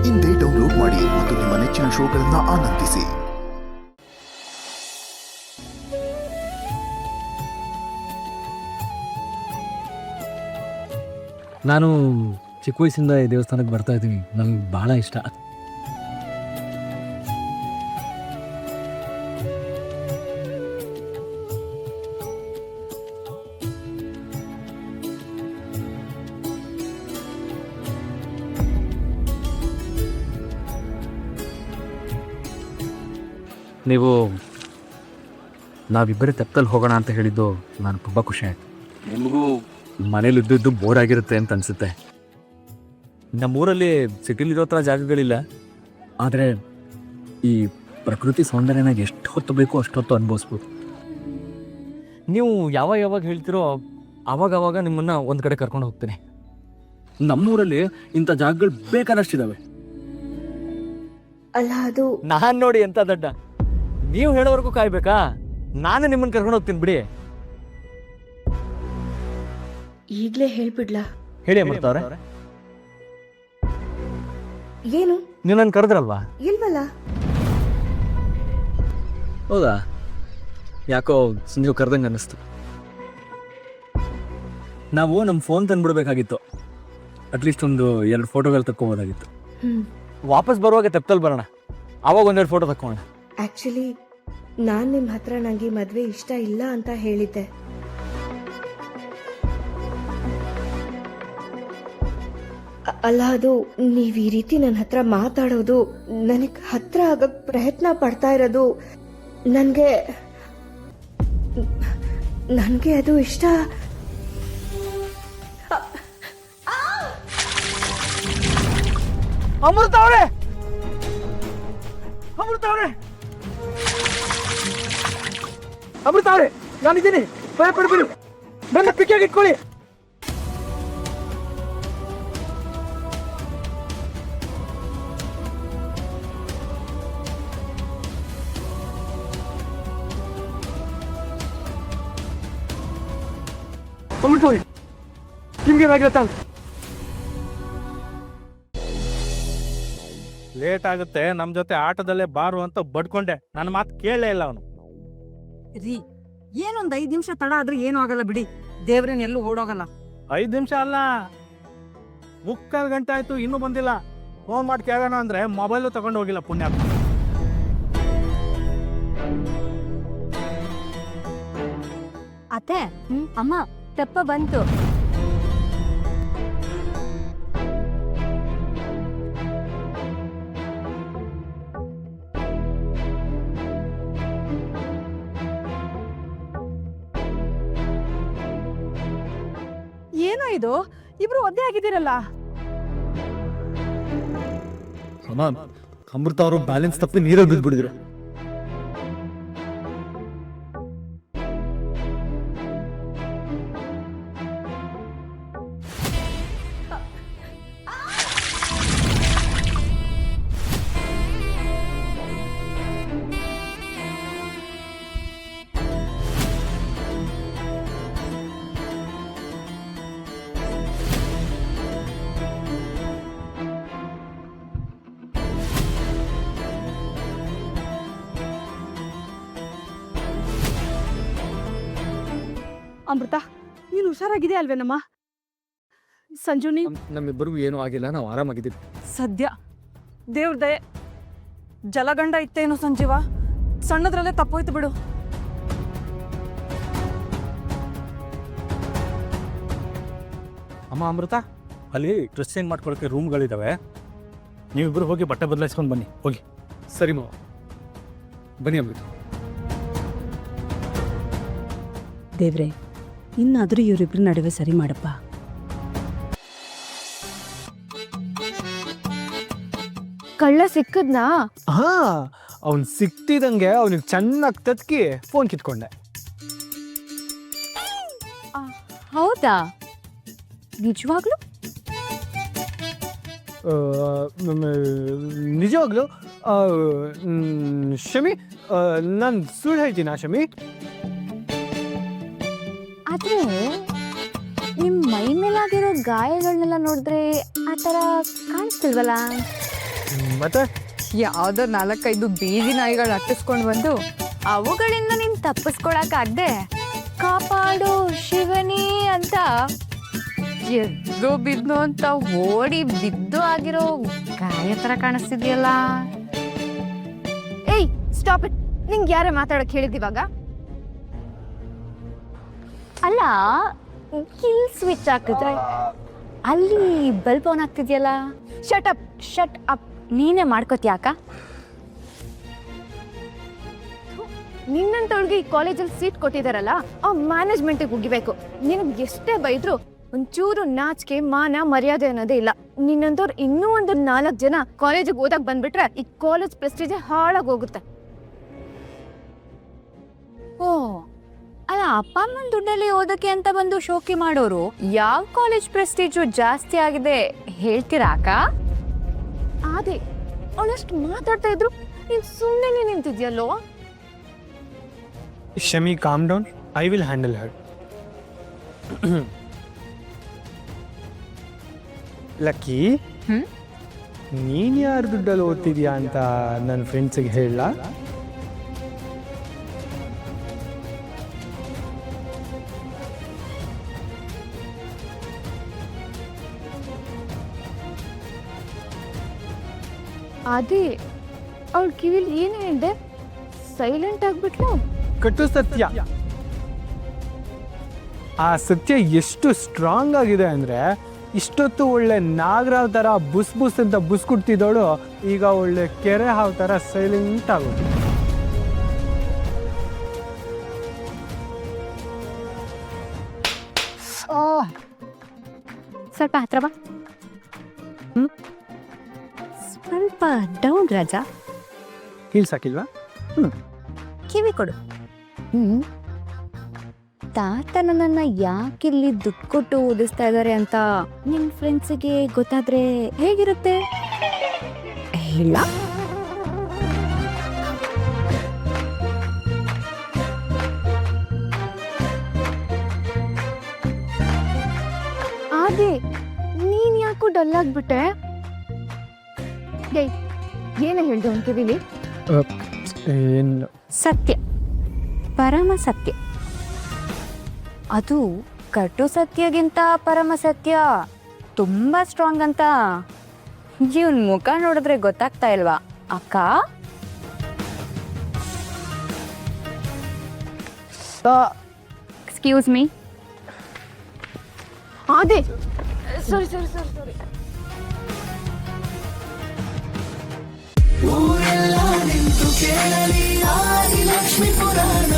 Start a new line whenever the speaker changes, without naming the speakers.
ಇಂದೇ ಡೌನ್ಲೋಡ್ ಮಾಡಿ ಮತ್ತು ನಿಮ್ಮ ನೆಚ್ಚಿನ ಶೋಗಳನ್ನು ಆನಂದಿಸಿ.
ನಾನು ಚಿಕ್ಕ ವಯಸ್ಸಿಂದ ಈ ದೇವಸ್ಥಾನಕ್ಕೆ ಬರ್ತಾ ಇದ್ದೀನಿ. ನನಗೆ ಭಾಳ ಇಷ್ಟ. ನೀವು ನಾವಿಬ್ಬರೇ ತೆಪ್ಪದಲ್ಲಿ ಹೋಗೋಣ ಅಂತ ಹೇಳಿದ್ದು ನಾನು ತುಂಬ ಖುಷಿ ಆಯಿತು. ನಿಮಗೂ ಮನೇಲಿ ಇದ್ದು ಬೋರ್ ಆಗಿರುತ್ತೆ ಅಂತ ಅನಿಸುತ್ತೆ. ನಮ್ಮೂರಲ್ಲಿ ಸಿಟಿಲಿರೋ ಥರ ಜಾಗಗಳಿಲ್ಲ, ಆದರೆ ಈ ಪ್ರಕೃತಿ ಸೌಂದರ್ಯನಾಗ ಎಷ್ಟು ಹೊತ್ತು ಬೇಕೋ ಅಷ್ಟೊತ್ತು ಅನುಭವಿಸ್ಬೋದು. ನೀವು ಯಾವಾಗ ಹೇಳ್ತಿರೋ ಆವಾಗ ನಿಮ್ಮನ್ನು ಒಂದು ಕಡೆ ಕರ್ಕೊಂಡು ಹೋಗ್ತೀನಿ. ನಮ್ಮೂರಲ್ಲಿ ಇಂಥ ಜಾಗಗಳು ಬೇಕಾದಷ್ಟಿದ್ದಾವೆ.
ಅಲ್ಲ, ಅದು
ನಾನು ನೋಡಿ ಎಂಥ ದಡ್ಡ. ನೀವು ಹೇಳೋವರೆಗೂ ಕಾಯ್ಬೇಕಾ? ನಾನು ನಿಮ್ಮನ್ನು ಕರ್ಕೊಂಡು ಹೋಗ್ತೀನಿ ಬಿಡಿ.
ಈಗಲೇ ಹೇಳ್ಬಿಡ್ಲಾ?
ಹೇಳಿ ಅಮೃತವ್ರೆ.
ಏನು?
ನೀವು ನನ್ನ ಕರೆದ್ರಲ್ವಾ?
ಇಲ್ವಲ್ಲ.
ಹೌದಾ? ಯಾಕೋ ನೀವು ಕರೆದಂಗೆ ಅನ್ನಿಸ್ತು. ನಾವು ನಮ್ಮ ಫೋನ್ ತಂದುಬಿಡ್ಬೇಕಾಗಿತ್ತು. ಅಟ್ಲೀಸ್ಟ್ ಒಂದು 2 ಫೋಟೋಗಳು ತಕ್ಕೊಬೋದಾಗಿತ್ತು. ವಾಪಸ್ ಬರುವಾಗ ತೆಪ್ಪದಲ್ಲಿ ಬರೋಣ, ಆವಾಗ 1-2 ಫೋಟೋ ತಕ್ಕೋಣ.
ಆಕ್ಚುಲಿ ನಾನು ನಿಮ್ಮ ಹತ್ರ ನನಗೆ ಮದುವೆ ಇಷ್ಟ ಇಲ್ಲ ಅಂತ ಹೇಳಿದ್ದೆ. ಅಲ್ಲ, ಅದು ನೀವು ಈ ರೀತಿ ನನ್ನ ಹತ್ರ ಮಾತಾಡೋದು, ನನಗೆ ಹತ್ರ ಆಗಕ್ಕೆ ಪ್ರಯತ್ನ ಪಡ್ತಾ ಇರೋದು, ನನಗೆ ಅದು ಇಷ್ಟ.
ಅಮೃತವ್ರೆ, ನಾನಿದ್ದೀನಿ, ಭಯ ಪಡ್ಬೇಡಿ. ನನ್ನ ಪಿಕ್ಕಾಗಿ ಇಟ್ಕೊಳ್ಳಿ. ಅಮೃತವ್ರೆ, ನಿಮ್ಗೇನಾಗಿರತ್ತ?
ಲೇಟ್ ಆಗುತ್ತೆ, ನಮ್ ಜೊತೆ ಆಟದಲ್ಲೇ ಬಾರು ಅಂತ ಬಡ್ಕೊಂಡೆ. ನನ್ನ ಮಾತು ಕೇಳಲೇ ಇಲ್ಲ ಅವನು.
ರೀ, ಏನೊಂದ್ 5 ನಿಮಿಷ ತಡ ಆದ್ರೆ ಏನೂ ಆಗಲ್ಲ ಬಿಡಿ. ದೇವ್ರೇನ್ ಎಲ್ಲೂ ಓಡೋಗಲ್ಲ.
5 ನಿಮಿಷ ಅಲ್ಲ, 3/4 ಗಂಟೆ ಆಯ್ತು, ಇನ್ನೂ ಬಂದಿಲ್ಲ. ಫೋನ್ ಮಾಡಿ ಕೇಳೋಣ ಅಂದ್ರೆ ಮೊಬೈಲು ತಗೊಂಡು ಹೋಗಿಲ್ಲ ಪುಣ್ಯ.
ಅತ್ತೆ, ಅಮ್ಮ ತೆಪ್ಪ ಬಂತು.
ಏನೋ ಇದು, ಇಬ್ರು ಒದ್ದೆ ಆಗಿದ್ದೀರಲ್ಲ.
ಅಮೃತ ಅವರು ಬ್ಯಾಲೆನ್ಸ್ ತಪ್ಪಿ ನೀರಲ್ಲಿ ಬಿದ್ದುಬಿಡಿದ್ರು.
ಅಮೃತ, ನೀನು ಹುಷಾರಾಗಿದೆ ಅಲ್ವೇನಮ್ಮ? ಸಂಜು,
ನಮ್ಮಿಬ್ಬರಿಗೂ ಏನೂ ಆಗಿಲ್ಲ, ನಾವು ಆರಾಮಾಗಿದ್ದೀವಿ.
ಸದ್ಯ ದೇವ್ರ ದಯೆ. ಜಲಗಂಡ ಇತ್ತೇನು ಸಂಜೀವ, ಸಣ್ಣದ್ರಲ್ಲೇ ತಪ್ಪೋಯ್ತು ಬಿಡು.
ಅಮ್ಮ ಅಮೃತ, ಅಲ್ಲಿ ಡ್ರೆಸ್ ಚೇಂಜ್ ಮಾಡ್ಕೊಳಕ್ಕೆ ರೂಮ್ಗಳಿದ್ದಾವೆ. ನೀವಿಬ್ಬರು ಹೋಗಿ ಬಟ್ಟೆ ಬದಲಾಯಿಸ್ಕೊಂಡು ಬನ್ನಿ, ಹೋಗಿ.
ಸರಿ ಮಾವ, ಬನ್ನಿ ಅಮೃತ.
ದೇವ್ರೆ, ಇನ್ನಾದ್ರೂ ಇವರಿಬ್ರು ನಡುವೆ ಸರಿ ಮಾಡಪ್ಪ.
ಕಳ್ಳ ಸಿಕ್ಕದ್ನಾ?
ಹಾ, ಅವ್ನು ಸಿಕ್ತಿದಂಗೆ ಅವನಿಗೆ ಚೆನ್ನಾಗಿ ತತ್ಕಿ ಫೋನ್ ಕಿತ್ಕೊಂಡೆ.
ಹೌದಾ? ನಿಜವಾಗ್ಲು?
ನಿಜವಾಗ್ಲು ಶಮಿ, ನಾನು ಸುಳ್ಳು ಹೇಳ್ತೀನಾ ಶಮಿ?
ಆದ್ರೆ ನಿಮ್ ಮೈ ಮೇಲಾಗಿರೋ ಗಾಯಗಳನ್ನೆಲ್ಲ ನೋಡಿದ್ರೆ ಆ ಥರ ಕಾಣಿಸ್ತಿಲ್ವಲ್ಲ?
ಮತ್ತೆ
ಯಾವ್ದೋ 4-5 ಬೀದಿ ನಾಯಿಗಳು ಅಟ್ಟಿಸ್ಕೊಂಡು ಬಂದು ಅವುಗಳಿಂದ ನೀನ್ ತಪ್ಪಿಸ್ಕೊಳಕ್ಕಾಗ್ದೆ ಕಾಪಾಡು ಶಿವನಿ ಅಂತ ಎದ್ದು ಬಿದ್ದು ಅಂತ ಓಡಿ ಬಿದ್ದು ಆಗಿರೋ ಗಾಯ ತರ ಕಾಣಿಸ್ತಿದ್ಯಲ್ಲ. ಏಯ್ ಸ್ಟಾಪ್ ಇಟ್. ನಿಂಗೆ ಯಾರೇ ಮಾತಾಡಕ್ ಹೇಳಿದಿವಾಗ? ಅಲ್ಲ, ಕಿಲ್ ಸ್ವಿಚ್ ಹಾಕಿದ್ರೆ ಅಲ್ಲಿ ಬಲ್ಬ್ ಆನ್ ಆಗ್ತಿದ್ಯಲ್ಲ. ಶಟ್ ಅಪ್ ನೀನೇ ಮಾಡ್ಕೋತೀಯಾಕ? ನಿನ್ನಂತವಳಿಗೆ ಈ ಕಾಲೇಜಲ್ಲಿ ಸೀಟ್ ಕೊಟ್ಟಿದಾರಲ್ಲ, ಆ ಮ್ಯಾನೇಜ್ಮೆಂಟಿಗೆ ಉಗಿಬೇಕು. ನಿನಗೆ ಎಷ್ಟೇ ಬೈದ್ರು ಒಂಚೂರು ನಾಚಿಕೆ ಮಾನ ಮರ್ಯಾದೆ ಅನ್ನೋದೇ ಇಲ್ಲ. ನಿನ್ನಂತವ್ರು ಇನ್ನೂ ಒಂದು 4 ಜನ ಕಾಲೇಜಿಗೆ ಓದಕ್ ಬಂದ್ಬಿಟ್ರೆ ಈ ಕಾಲೇಜ್ ಪ್ರೆಸ್ಟೀಜ್ ಹಾಳಾಗಿ ಹೋಗುತ್ತೆ. ಓ ಅಲ್ಲ, ಅಪ್ಪ ಅಮ್ಮನ ದುಡ್ಡಲ್ಲಿ ಓದಕ್ಕೆ ಅಂತ ಬಂದು ಶೋಕಿ ಮಾಡೋರು ಯಾವ ಕಾಲೇಜ್ ಪ್ರೆಸ್ಟೀಜು ಜಾಸ್ತಿ ಆಗಿದೆ ಹೇಳ್ತೀರಾ ಅಕ್ಕ? ಅದೇ ಅವಳಷ್ಟು ಮಾತಾಡ್ತಾ ಇದ್ರು ನೀನ್ ಸುಮ್ಮನೆ ನಿಂತಿದ್ಯಲ್ಲೋ.
Shami, calm down. I will handle her. Lucky, ನೀನ್ ಯಾರ ದುಡ್ಡಲ್ಲಿ ಓದ್ತಿದ್ಯಾ ಅಂತ ನನ್ನ ಫ್ರೆಂಡ್ಸಿಗೆ ಹೇಳ.
ಅದೇ ಅವಳ ಕಿವಿಲಿ ಏನು ಹೇಳಿದೆ? ಸೈಲೆಂಟ್ ಆಗ್ಬಿಟ್ಲು.
ಕಟ್ಟು ಸತ್ಯ. ಆ ಸತ್ಯ ಎಷ್ಟು ಸ್ಟ್ರಾಂಗ್ ಆಗಿದೆ ಅಂದ್ರೆ, ಇಷ್ಟೊತ್ತು ಒಳ್ಳೆ ನಾಗರಾವ್ ತರ ಬುಸ್ ಬುಸ್ ಅಂತ ಬುಸ್ ಕುಟ್ತಿದ್ದವಳು ಈಗ ಒಳ್ಳೆ ಕೆರೆ ಹಾವು ತರ ಸೈಲೆಂಟ್ ಆಗೋದು.
ಸ್ವಲ್ಪ ಹತ್ರ ಬಾ. ಸ್ವಲ್ಪ ಡೌನ್ ರಾಜಾ.
ಕೀಳ್ಸಾಕಿಲ್ವಾ?
ಕಿವಿ ಕೊಡು. ತಾತ ನನ್ನನ್ನ ಯಾಕಿಲ್ಲಿ ದುಡ್ಡು ಕೊಟ್ಟು ಓದಿಸ್ತಾ ಇದ್ದಾರೆ ಅಂತ ನಿನ್ ಫ್ರೆಂಡ್ಸಿಗೆ ಗೊತ್ತಾದ್ರೆ ಹೇಗಿರುತ್ತೆ ಹೇಳ? ಅದೇ ನೀನ್ ಯಾಕೋ ಡಲ್ ಆಗ್ಬಿಟ್ಟೆ? ಏನ ಹೇಳ್ದೆ ಅವನ್ ಕಿವಿಲಿ?
ಏನು?
ಸತ್ಯ, ಪರಮ ಸತ್ಯ. ಅದು ಕಟು ಸತ್ಯಗಿಂತ ಪರಮ ಸತ್ಯ ತುಂಬಾ ಸ್ಟ್ರಾಂಗ್ ಅಂತ ಇವನ್ ಮುಖ ನೋಡಿದ್ರೆ ಗೊತ್ತಾಗ್ತಾ ಇಲ್ವಾ ಅಕ್ಕ? Excuse me. ಅದೇ ಸಾರಿ.
ಊರೆಲ್ಲ ನಿಂತು ಕೇಳಲಿ ಆದಿಲಕ್ಷ್ಮಿ ಪುರಾಣ.